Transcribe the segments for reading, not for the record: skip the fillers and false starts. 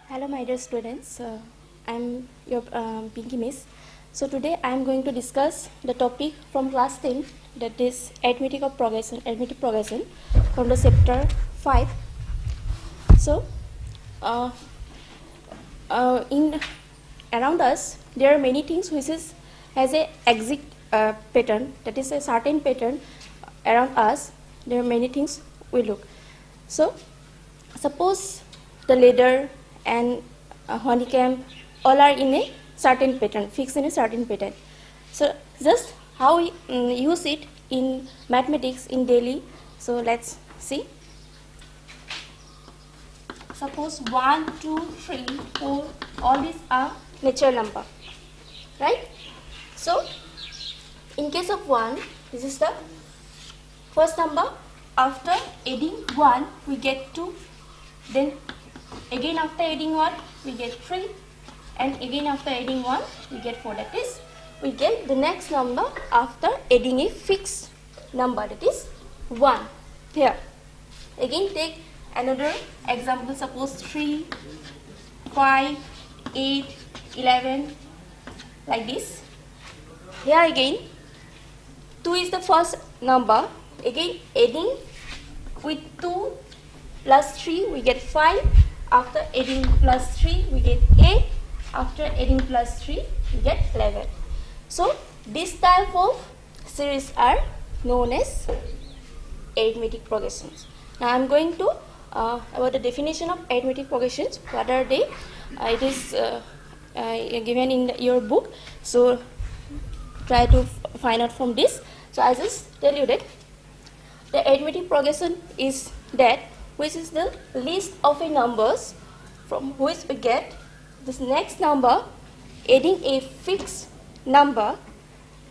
Hello my dear students, I'm your Pinky Miss. So today I'm going to discuss the topic from class 10, that is arithmetic progression from the chapter 5. So uh, in around us there are many things which has a exact pattern, that is a certain pattern around us. There are many things we look. So suppose the ladder and honeycomb all are in a certain pattern, fixed in a certain pattern. So just how we use it in mathematics in daily. So let's see. Suppose 1, 2, 3, 4, all these are natural number, right? So in case of 1, this is the first number. After adding 1, we get 2. Then again after adding 1, we get 3. And again after adding 1, we get 4. That is, we get the next number after adding a fixed number, that is 1. Here. Again take another example. Suppose 3, 5, 8, 11, like this. Here again, 2 is the first number. Again adding with 2 plus 3, we get 5. After adding plus 3, we get 8. After adding plus 3, we get 11. So this type of series are known as arithmetic progressions. Now I am going to about the definition of arithmetic progressions. What are they? It is given in your book. So try to find out from this. So I just tell you that the arithmetic progression is that which is the list of a numbers from which we get this next number adding a fixed number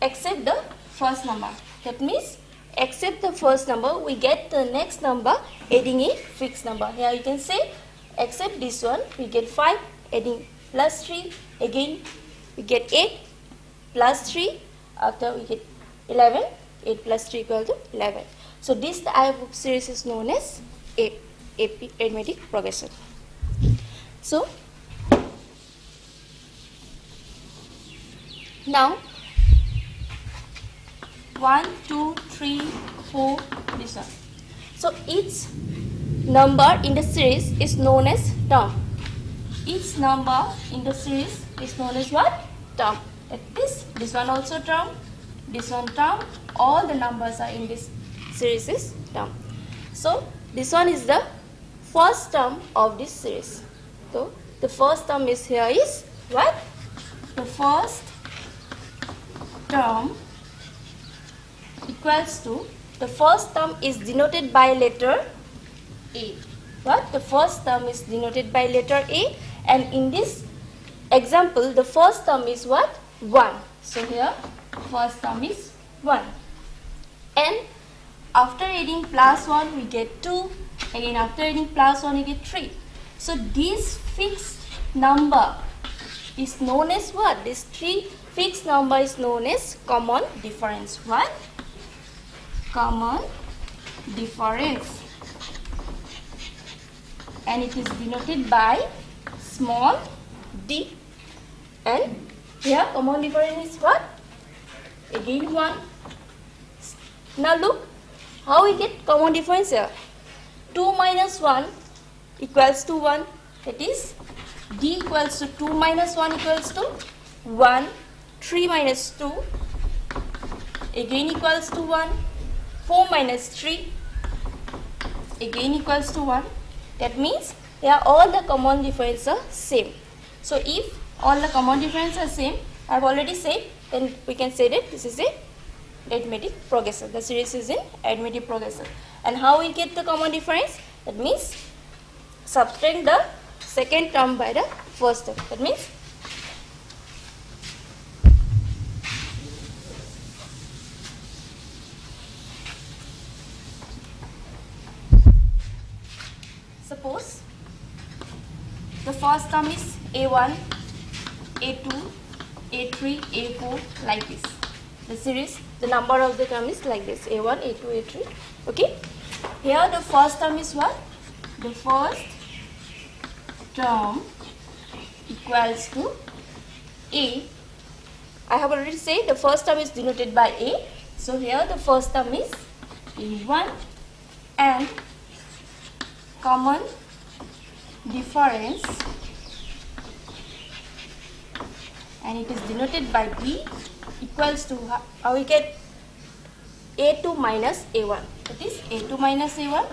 except the first number. That means except the first number, we get the next number adding a fixed number. Here you can say except this one, we get 5, adding plus 3, again we get 8 plus 3, after we get 11, 8 plus 3 equal to 11. So this type of series is known as arithmetic progression. So now 1, 2, 3, 4, this one. So each number in the series is known as term. Each number in the series is known as what? Term. That is, this one also term, this one term, all the numbers are in this series is term. So this one is the first term of this series. So the first term is here is what? The first term equals to, the first term is denoted by letter A. What? The first term is denoted by letter A, and in this example the first term is what? 1. So here first term is 1. And after adding plus 1, we get 2. Again after adding plus 1, we get 3. So this fixed number is known as what? This 3 fixed number is known as common difference. What? Common difference. And it is denoted by small d. And here common difference is what? Again 1. Now look how we get common difference here. 2 minus 1 equals to 1. That is, d equals to 2 minus 1 equals to 1. 3 minus 2 again equals to 1. 4 minus 3 again equals to 1. That means here all the common differences are same. So if all the common differences are same, I have already said, then we can say that this is a arithmetic progression. The series is in arithmetic progression. And how we get the common difference? That means subtract the second term by the first term. That means suppose the first term is A1, A2, A3, A4, like this. The series, the number of the term is like this, A1, A2, A3. Okay. Here the first term is what? The first term equals to A. I have already said the first term is denoted by A. So here the first term is A1 and common difference, and it is denoted by B equals to, how we get A2 minus A1. That is A2 minus A1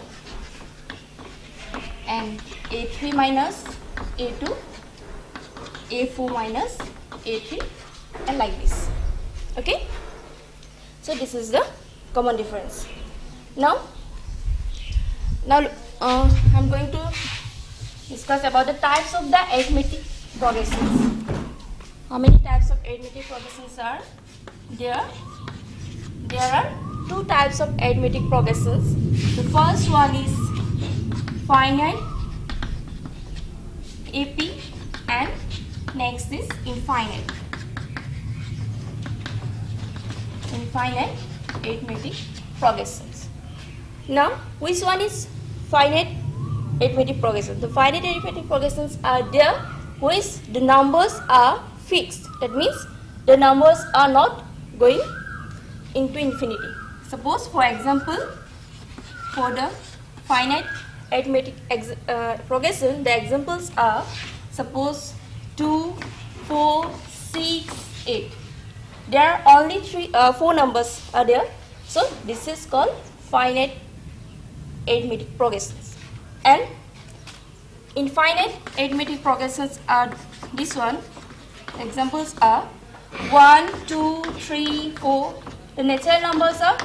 and A3 minus A2, A4 minus A3, and like this. Okay. So this is the common difference. Now I'm going to discuss about the types of the arithmetic progressions. How many types of arithmetic progressions are there? There are two types of arithmetic progressions. The first one is finite AP and next is infinite arithmetic progressions. Now, which one is finite arithmetic progression? The finite arithmetic progressions are there which the numbers are fixed. That means the numbers are not going into infinity. Suppose, for example, for the finite arithmetic progression, the examples are, suppose 2, 4, 6, 8. There are only 4 numbers are there. So this is called finite arithmetic progressions. And infinite arithmetic progressions are this one. Examples are 1, 2, 3, 4. The natural numbers are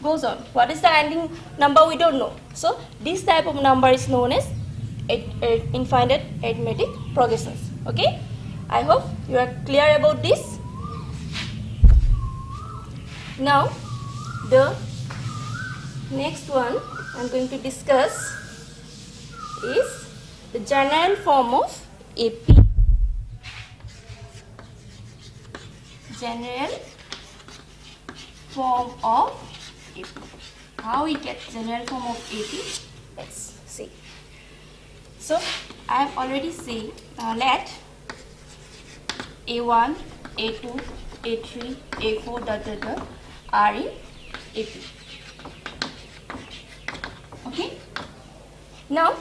goes on. What is the ending number? We don't know. So this type of number is known as infinite arithmetic progressions. Okay. I hope you are clear about this. Now the next one I am going to discuss is the general form of AP. General form of AP. How we get general form of AP? Let's see. So I have already said let A1, A2, A3, A4 are in AP. Okay. Now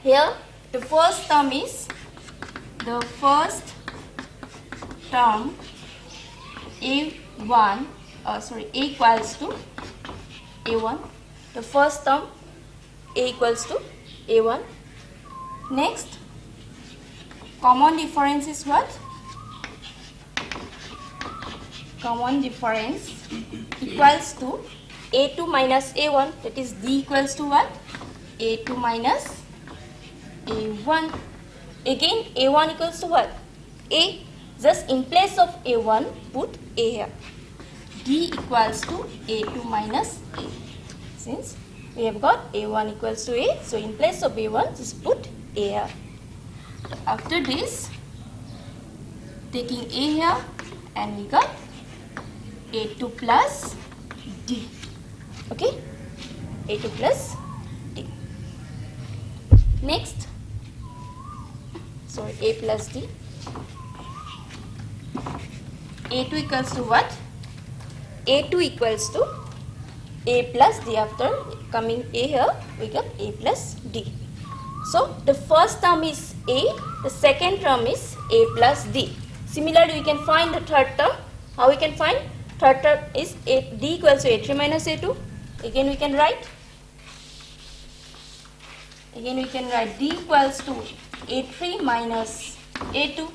here the first term is A1, A equals to A1. The first term A equals to A1. Next, common difference is what? Common difference equals to A2 minus A1. That is D equals to what? A2 minus A1. Again A1 equals to what? A. Just in place of A1 put A here. D equals to A2 minus A. Since we have got A1 equals to A, so in place of A1 just put A here. After this, taking A here, and we got A2 plus D. Okay, A2 plus D. Next, sorry, A plus D. A2 equals to what? A2 equals to A plus D. After coming A here, we got A plus D. So the first term is A, the second term is A plus D. Similarly, we can find the third term. How we can find? Third term is D equals to A3 minus A2. Again we can write. D equals to A3 minus A2.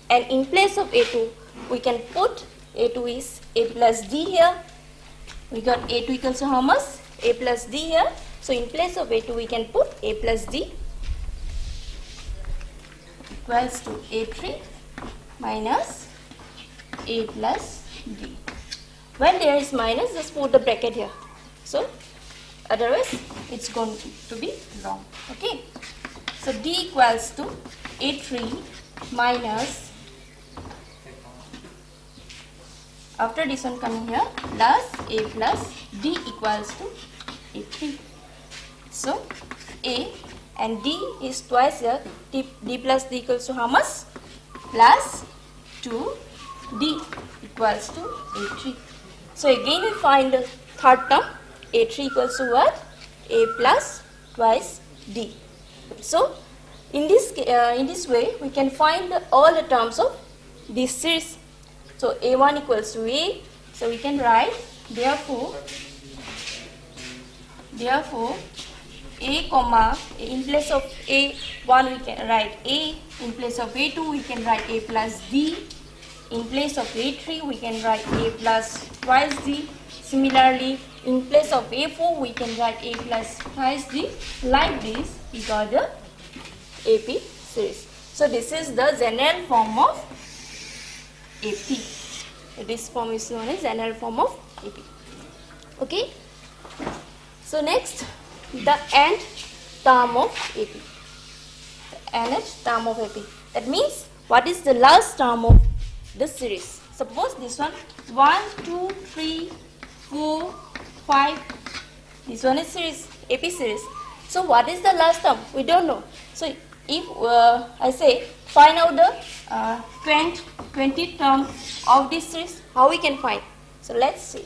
And in place of A2, we can put A2 is A plus D here. We got A2 equals to how much? A plus D here. So in place of A2, we can put A plus D equals to A3 minus A plus D. When there is minus, just put the bracket here. So otherwise, it's going to be wrong. Okay. So D equals to A3 minus, after this one coming here, plus A plus D equals to A3. So A and d is twice here. D plus d equals to how much? Plus 2d equals to a3. So again we find the third term. A3 equals to what? A plus twice d. So in this way we can find all the terms of this series. So a1 equals to a. So we can write therefore a comma in place of a1 we can write a, in place of a2 we can write a plus d, in place of a3 we can write a plus twice d. Similarly, in place of a4 we can write a plus twice d. Like this we got the AP series. So this is the general form of AP. This form is known as general form of AP. Okay. So next, the nth term of AP. The nth term of AP. That means what is the last term of the series? Suppose this one 1, 2, 3, 4, 5. This one is series, AP series. So what is the last term? We don't know. So if I say find out the 20th term of this series, how we can find? So let's see.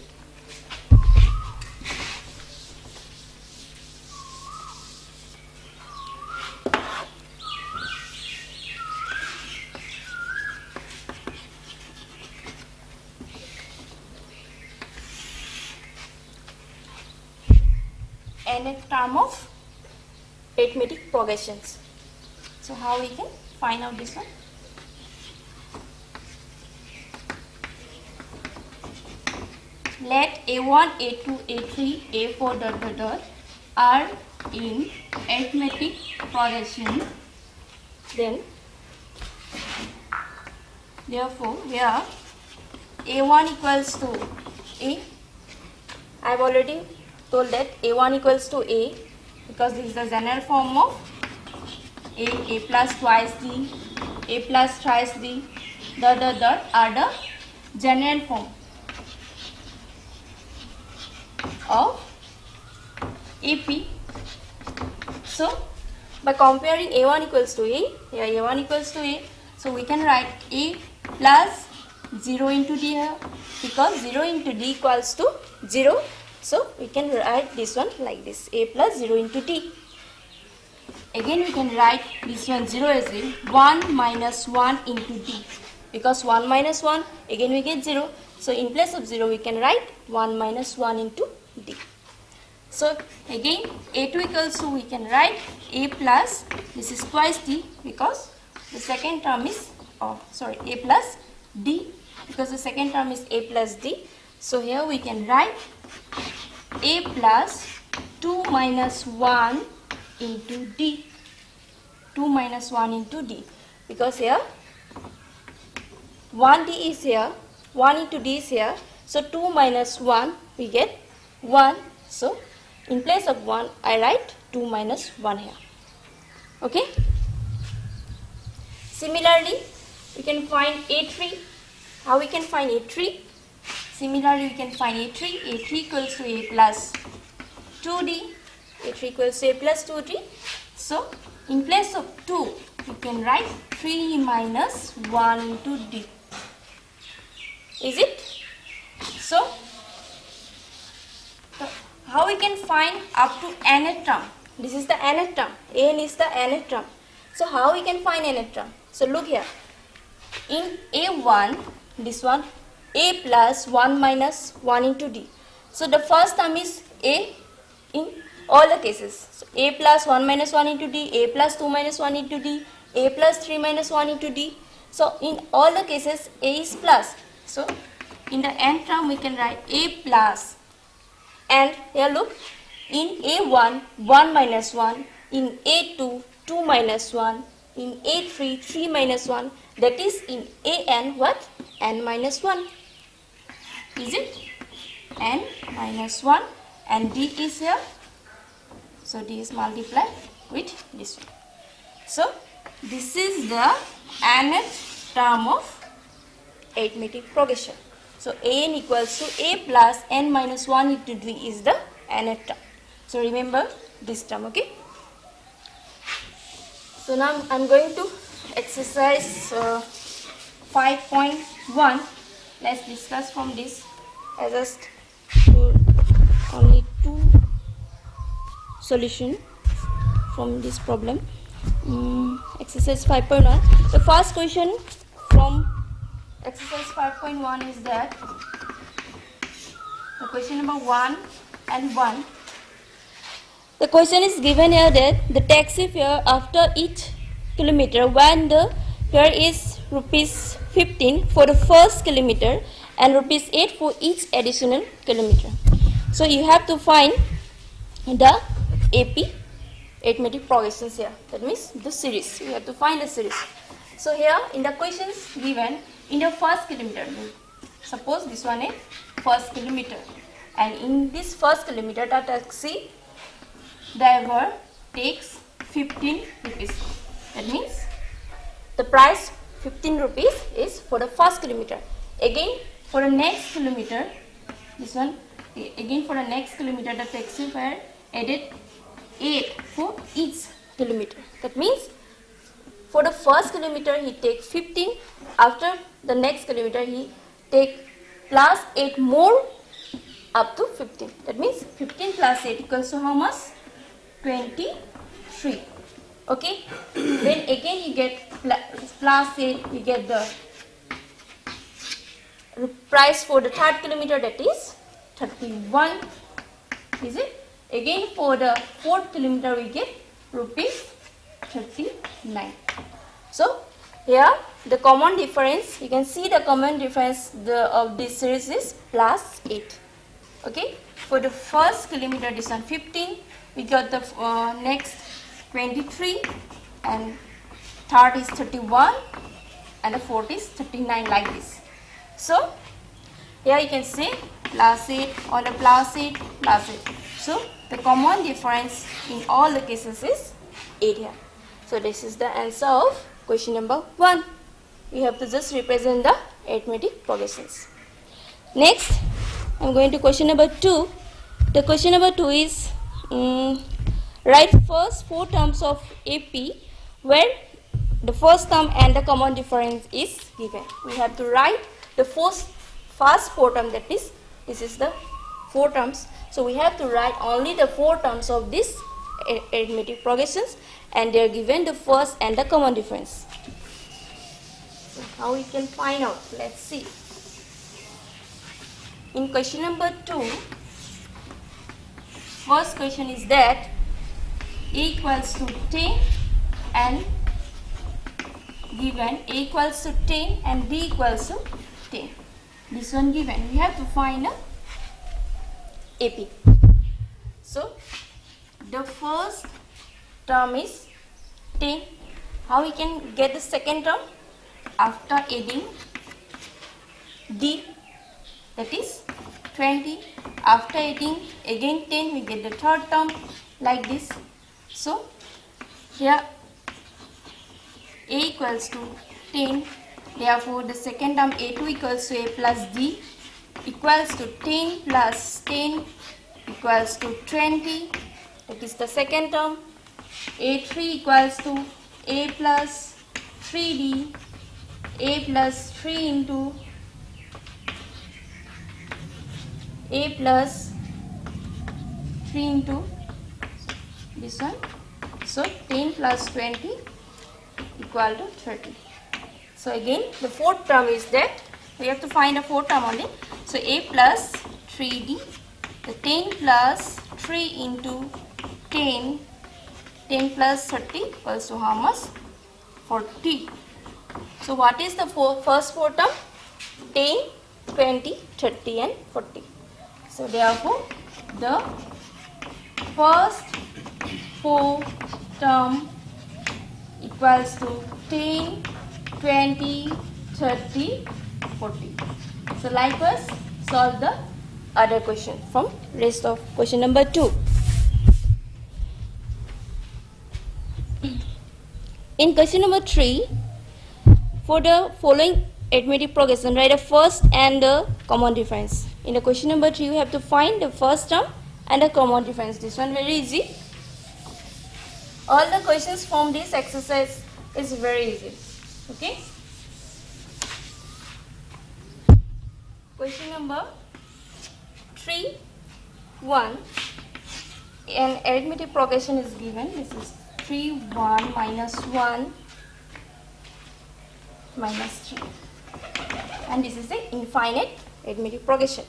Nth term of arithmetic progressions. So how we can find out this one? Let a1, a2, a3, a4 ... are in arithmetic progression. Then therefore here a1 equals to a. I have already told that a1 equals to a because this is the general form of a plus twice d, a plus thrice d, are the general form of AP. So by comparing a1 equals to a, here a1 equals to a, so we can write a plus 0 into d here because 0 into d equals to 0. So we can write this one like this, a plus 0 into d. Again we can write this one 0 as a 1 minus 1 into d because 1 minus 1 again we get 0. So in place of 0 we can write 1 minus 1 into d. So again a2 equals to we can write a plus, this is twice d because the second term is a plus d because the second term is a plus d. So here we can write a plus 2 minus 1 into d, 2 minus 1 into d because here 1d is here, 1 into d is here, so 2 minus 1 we get 1. So in place of 1 I write 2 minus 1 here. Okay. Similarly we can find a3. How we can find a3? Similarly we can find a3. a3 equals to a plus 2d, a3 equals to a plus 2d. So in place of 2 we can write 3 minus 1 into d. Is it? So how we can find up to nth term? This is the nth term. N is the nth term. So how we can find nth term? So look here. In a1, this one a plus 1 minus 1 into d. So the first term is a in all the cases. So a plus 1 minus 1 into d, a plus 2 minus 1 into d, a plus 3 minus 1 into d. So in all the cases a is plus. So in the nth term we can write a plus. And here look, in a1 1 minus 1, in a2 2 minus 1, in a3 3 minus 1, that is in an what? N minus 1. Is it? N minus 1 and d is here. So d is multiplied with this one. So this is the nth term of arithmetic progression. So an equals to a plus n minus 1 into d is the nth term. So remember this term, okay? So now I'm going to exercise 5.1. Let's discuss from this. I just put only two solution from this problem. Exercise 5.1. The first question from exercise 5.1 is that the question number 1 and 1. The question is given here that the taxi fare after each kilometer when the fare is rupees 15 for the first kilometer and rupees 8 for each additional kilometer. So you have to find the AP arithmetic progressions here. That means the series. You have to find the series. So here in the questions given in the first kilometer, suppose this one is first kilometer, and in this first kilometer the taxi driver takes 15 rupees. That means the price 15 rupees is for the first kilometer. Again for the next kilometer, this one, again for the next kilometer the taxi fare added 8 for each kilometer. That means for the first kilometer he take 15, after the next kilometer he take plus 8 more up to 15. That means 15 plus 8 equals to how much? 23. Okay. Then again you get plus 8, you get the price for the third kilometer, that is 31. Is it? Again for the fourth kilometer we get rupees 39. So here the common difference, you can see the common difference of this series is plus 8. Okay. For the first kilometer this one 15, we got the next 23, and third is 31, and the fourth is 39, like this. So here you can say plus 8 or the plus 8 plus 8. So the common difference in all the cases is 8 here. So this is the answer of question number 1. We have to just represent the arithmetic progressions. Next, I'm going to question number 2. The question number 2 is write first 4 terms of AP where the first term and the common difference is given. We have to write the first 4 terms, that is, this is the 4 terms. So we have to write only the 4 terms of this arithmetic progressions, and they are given the first and the common difference. So how we can find out? Let's see. In question number 2, first question is that A equals to 10 and given A equals to 10 and B equals to 10. This one given. We have to find a AP. So the first term is 10. How we can get the second term? After adding D, that is 20. After adding again 10, we get the third term, like this. So here A equals to 10, therefore the second term A2 equals to A plus D equals to 10 plus 10 equals to 20, that is the second term. A3 equals to A plus 3D, A plus 3 into A plus 3 into this one. So 10 plus 20 equal to 30. So again the fourth term is that we have to find a fourth term only. So A plus 3D, the 10 plus 3 into 10 plus 30 equals to how much? 40. So what is the first 4 term? 10, 20, 30 and 40. So therefore the first 4 term equals to 10, 20, 30, 40. So likewise solve the other question from rest of question number 2. In question number 3, for the following arithmetic progression, write the first and the common difference. In the question number 3, you have to find the first term and the common difference. This one very easy. All the questions from this exercise is very easy. Okay. Question number 3, 1. An arithmetic progression is given. This is 3, 1, minus 1, minus 3. And this is the infinite arithmetic progression.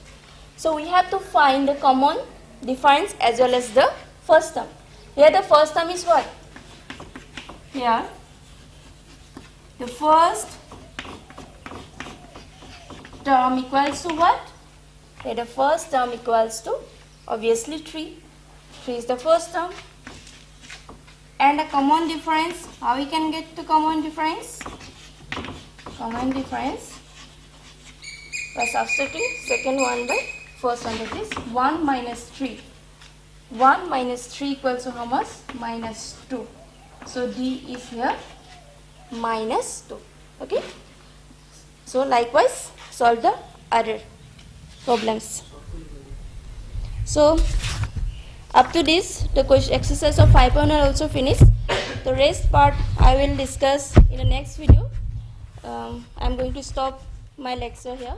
So we have to find the common difference as well as the first term. Here the first term is what? Here the first term equals to what? Here the first term equals to obviously 3. 3 is the first term. And a common difference, how we can get the common difference? Common difference by substituting second one by first one, that is 1 minus 3. 1 minus 3 equals to how much? Minus 2. So D is here minus 2. Okay. So likewise solve the other problems. So up to this the question exercise of 5.1 also finished. The rest part I will discuss in the next video. I am going to stop my lecture here.